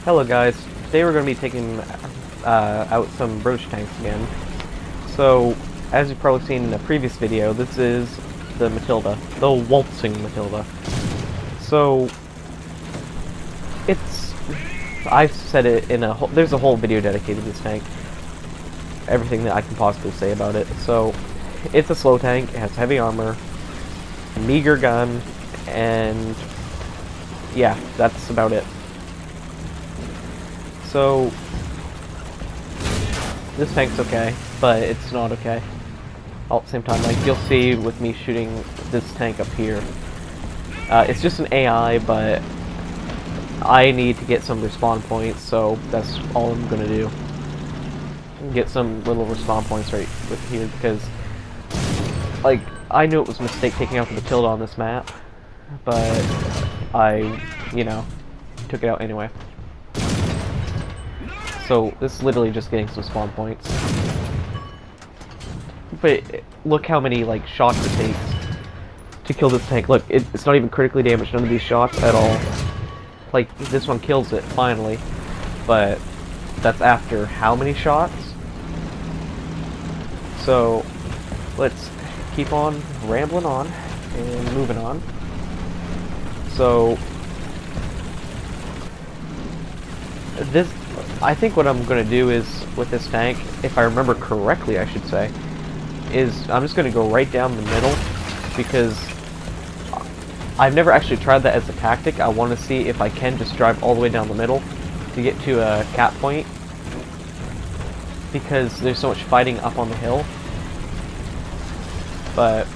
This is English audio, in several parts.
Hello guys, today we're going to be taking out some British tanks again. So, as you've probably seen in a previous video, this is the Matilda, the waltzing Matilda. So, I've said it in there's a whole video dedicated to this tank. Everything that I can possibly say about it. So, it's a slow tank, it has heavy armor, meager gun, and yeah, that's about it. So, this tank's okay, but it's not okay. All at the same time, like, you'll see with me shooting this tank up here. It's just an AI, but I need to get some respawn points, so that's all I'm gonna do. Get some little respawn points right with here, because, like, I knew it was a mistake taking out the Matilda on this map, but I, took it out anyway. So, this is literally just getting some spawn points. But look how many, like, shots it takes to kill this tank. Look, it's not even critically damaged, none of these shots at all. Like, this one kills it, finally. But that's after how many shots? So, let's keep on rambling on and moving on. So, I think what I'm going to do is, with this tank, if I remember correctly I should say, is I'm just going to go right down the middle, because I've never actually tried that as a tactic. I want to see if I can just drive all the way down the middle to get to a cap point, because there's so much fighting up on the hill. But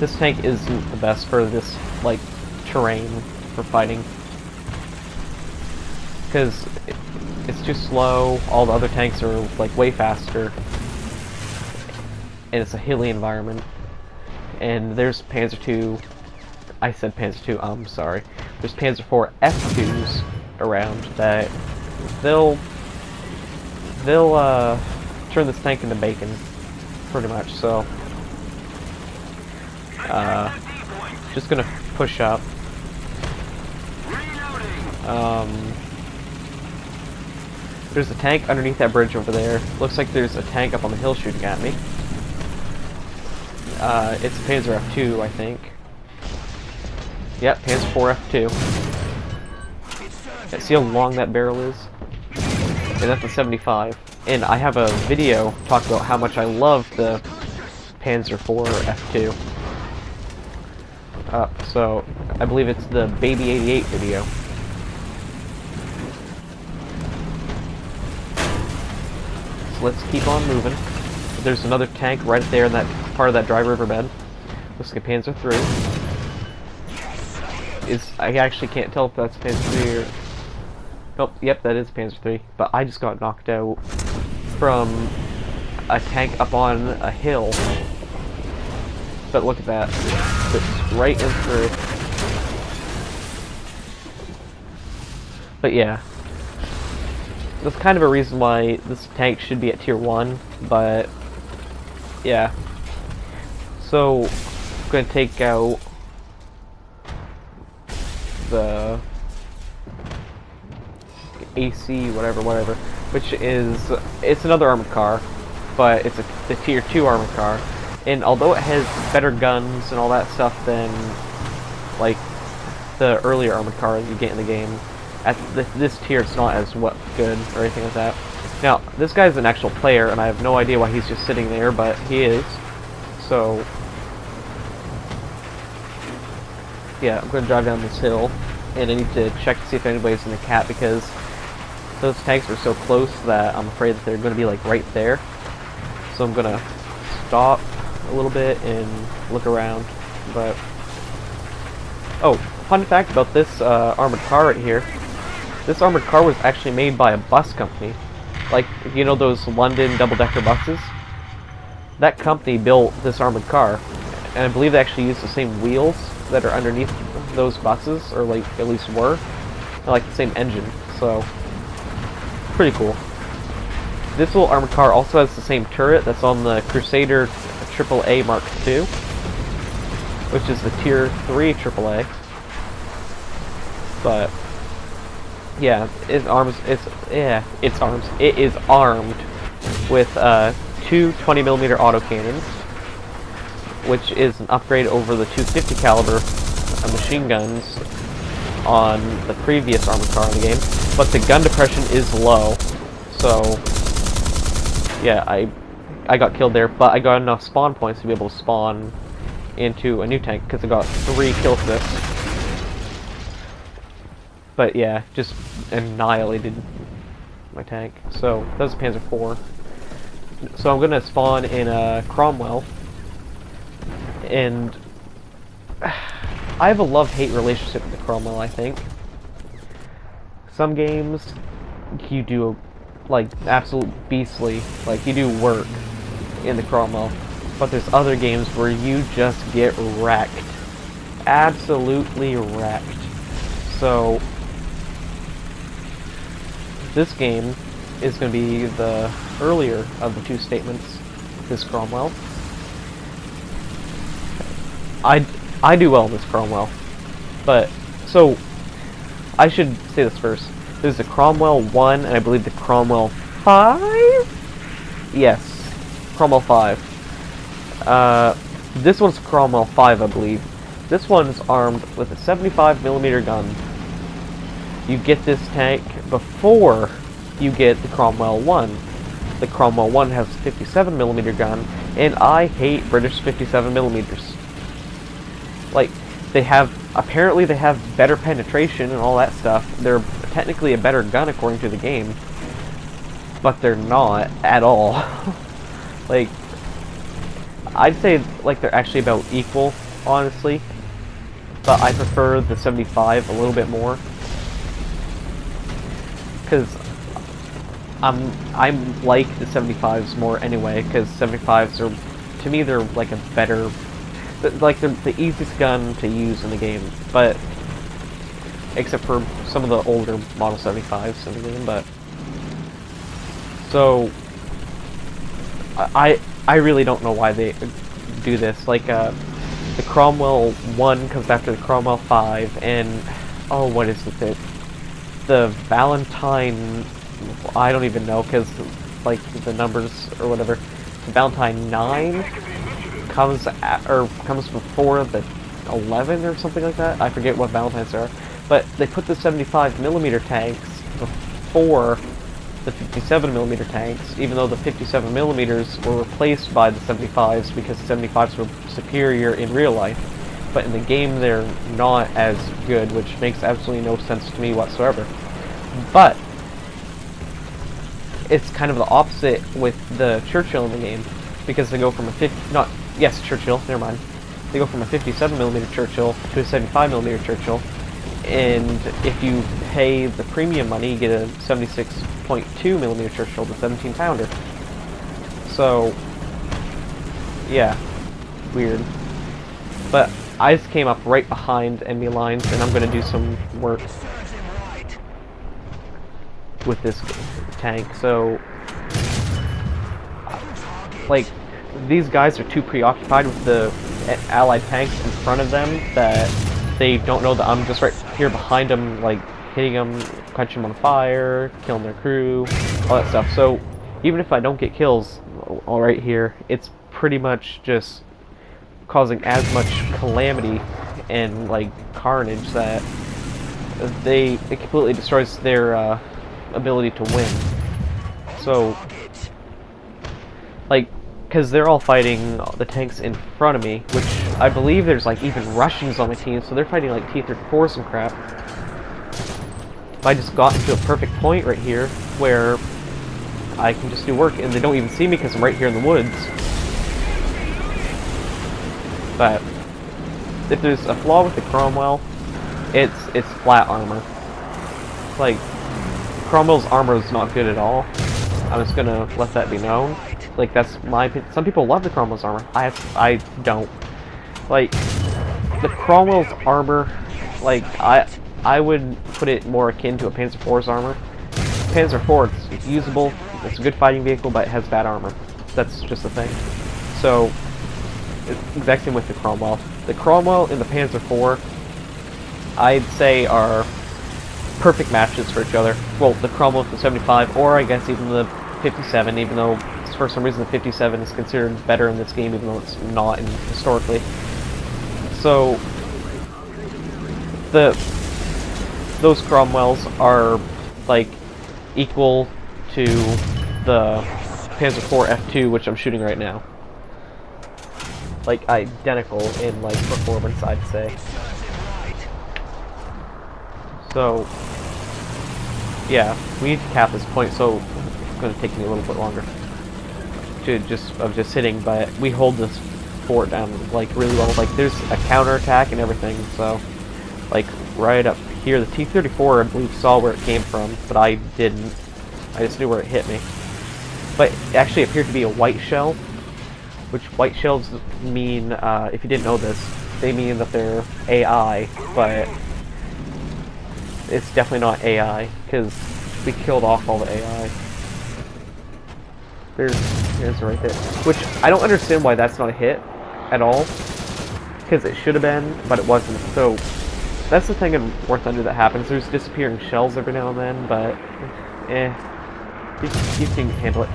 this tank isn't the best for this, like, terrain for fighting. Because it's too slow, all the other tanks are like way faster, and it's a hilly environment. And there's Panzer II, I said Panzer II, I'm sorry. There's Panzer IV F2s around that they'll turn this tank into bacon, pretty much. So, just gonna push up. There's a tank underneath that bridge over there. Looks like there's a tank up on the hill shooting at me. It's a Panzer F2, I think. Yep, Panzer IV F2. See how long that barrel is? And that's a 75. And I have a video talking about how much I love the Panzer IV F2. So, I believe it's the Baby 88 video. Let's keep on moving. There's another tank right there in that part of that dry riverbed. Looks like a Panzer III. I actually can't tell if that's Panzer III or... Nope, yep, that is Panzer III. But I just got knocked out from a tank up on a hill. But look at that. It's right in through. But yeah. That's kind of a reason why this tank should be at tier 1, but yeah. So, I'm going to take out the AC, whatever, which is, it's another armored car, but it's the tier 2 armored car, and although it has better guns and all that stuff than, like, the earlier armored cars you get in the game, at this tier it's not as good or anything like that. Now, this guy's an actual player, and I have no idea why he's just sitting there, but he is. So, yeah, I'm going to drive down this hill, and I need to check to see if anybody's in the cap, because those tanks are so close that I'm afraid that they're going to be, like, right there. So I'm going to stop a little bit and look around, but... Oh, fun fact about this armored car right here. This armored car was actually made by a bus company. Like, you know those London double-decker buses? That company built this armored car. And I believe they actually use the same wheels that are underneath those buses, or like, at least were. They're like the same engine, so... Pretty cool. This little armored car also has the same turret that's on the Crusader AAA Mark II, which is the tier 3 AAA. But Yeah, it is armed with two 20mm autocannons, which is an upgrade over the 250 caliber machine guns on the previous armored car in the game. But the gun depression is low, so yeah, I got killed there, but I got enough spawn points to be able to spawn into a new tank because I got 3 kill assists. But yeah, just annihilated my tank. So that was a Panzer IV. So I'm gonna spawn in a Cromwell, and I have a love-hate relationship with the Cromwell. I think some games you do like absolute beastly, like you do work in the Cromwell, but there's other games where you just get wrecked, absolutely wrecked. So this game is going to be the earlier of the 2 statements, this Cromwell. I do well in this Cromwell, but, so, I should say this first. There's the Cromwell 1, and I believe the Cromwell 5? Yes, Cromwell 5. This one's Cromwell 5, I believe. This one's armed with a 75mm gun. You get this tank before you get the Cromwell 1. The Cromwell 1 has a 57mm gun, and I hate British 57mm. Like, apparently they have better penetration and all that stuff. They're technically a better gun according to the game, but they're not at all. Like, I'd say, like, they're actually about equal, honestly, but I prefer the 75 a little bit more. Because I'm like the 75s more anyway, because 75s are, to me, they're like a better, like they're the easiest gun to use in the game, but except for some of the older Model 75s in the game. But so I really don't know why they do this. Like the Cromwell 1 comes after the Cromwell 5, and oh, what is it? The Valentine, I don't even know, because like the numbers or whatever. The Valentine 9 comes before the 11 or something like that. I forget what Valentines are, but they put the 75mm tanks before the 57mm tanks, even though the 57mm were replaced by the 75s because the 75s were superior in real life. But in the game they're not as good, which makes absolutely no sense to me whatsoever. But it's kind of the opposite with the Churchill in the game, because they go from a Churchill, never mind. They go from a 57mm Churchill to a 75mm Churchill, and if you pay the premium money, you get a 76.2mm Churchill, the 17-pounder. So, yeah, weird. But I just came up right behind enemy lines, and I'm going to do some work with this tank. So, like, these guys are too preoccupied with the allied tanks in front of them that they don't know that I'm just right here behind them, like, hitting them, catching them on fire, killing their crew, all that stuff. So, even if I don't get kills all right here, it's pretty much just causing as much calamity and like carnage that it completely destroys their ability to win. So, like, because they're all fighting the tanks in front of me, which I believe there's like even Russians on my team, so they're fighting like T-34 and crap. I just got into a perfect point right here where I can just do work, and they don't even see me because I'm right here in the woods. But if there's a flaw with the Cromwell, it's flat armor. Like, Cromwell's armor is not good at all. I'm just gonna let that be known. Like, that's my opinion. Some people love the Cromwell's armor. I don't. Like, the Cromwell's armor, like, I would put it more akin to a Panzer IV's armor. Panzer IV, it's usable, it's a good fighting vehicle, but it has bad armor. That's just the thing. So, it's exact same with the Cromwell. The Cromwell and the Panzer IV, I'd say, are perfect matches for each other. Well, the Cromwell with the 75, or I guess even the 57, even though for some reason the 57 is considered better in this game, even though it's not historically. So, those Cromwells are, like, equal to the Panzer IV F2, which I'm shooting right now. Like, identical in, like, performance, I'd say. So, yeah, we need to cap this point, so it's going to take me a little bit longer of just hitting, but we hold this fort down, like, really well. Like, there's a counterattack and everything, so, like, right up here, the T-34, I believe, saw where it came from, but I didn't. I just knew where it hit me. But it actually appeared to be a white shell, which white shells mean, if you didn't know this, they mean that they're AI, but it's definitely not AI, because we killed off all the AI. Here's the right hit. Which, I don't understand why that's not a hit at all, because it should have been, but it wasn't. So, that's the thing in War Thunder that happens. There's disappearing shells every now and then, but, you can handle it.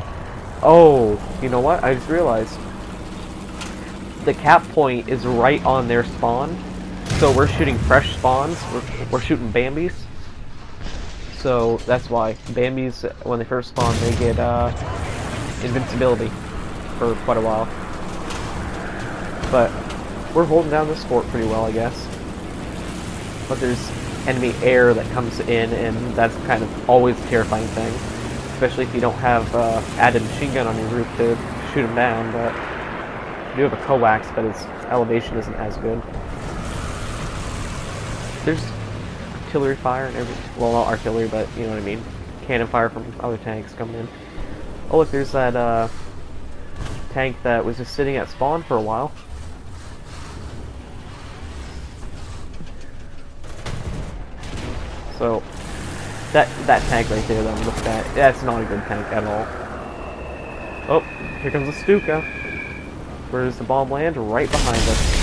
Oh, you know what? I just realized. The cap point is right on their spawn. So we're shooting fresh spawns. We're shooting Bambis. So that's why Bambis, when they first spawn, they get invincibility for quite a while. But we're holding down this fort pretty well, I guess. But there's enemy air that comes in, and that's kind of always a terrifying thing, especially if you don't have added machine gun on your roof to shoot them down. But you do have a coax, but its elevation isn't as good. There's artillery fire and everything. Well, not artillery, but you know what I mean. Cannon fire from other tanks coming in. Oh look, there's that tank that was just sitting at spawn for a while. So that tank right there that I'm looking at, that's not a good tank at all. Oh, here comes the Stuka. Where does the bomb land? Right behind us.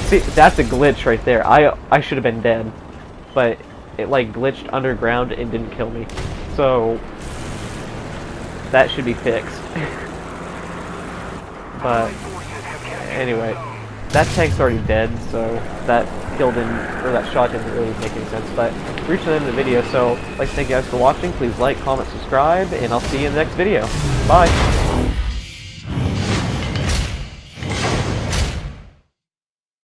See, that's a glitch right there. I should have been dead, but it like glitched underground and didn't kill me. So that should be fixed. But anyway, that tank's already dead, so that shot didn't really make any sense. But we reached the end of the video, so I'd like to thank you guys for watching. Please like, comment, subscribe, and I'll see you in the next video. Bye.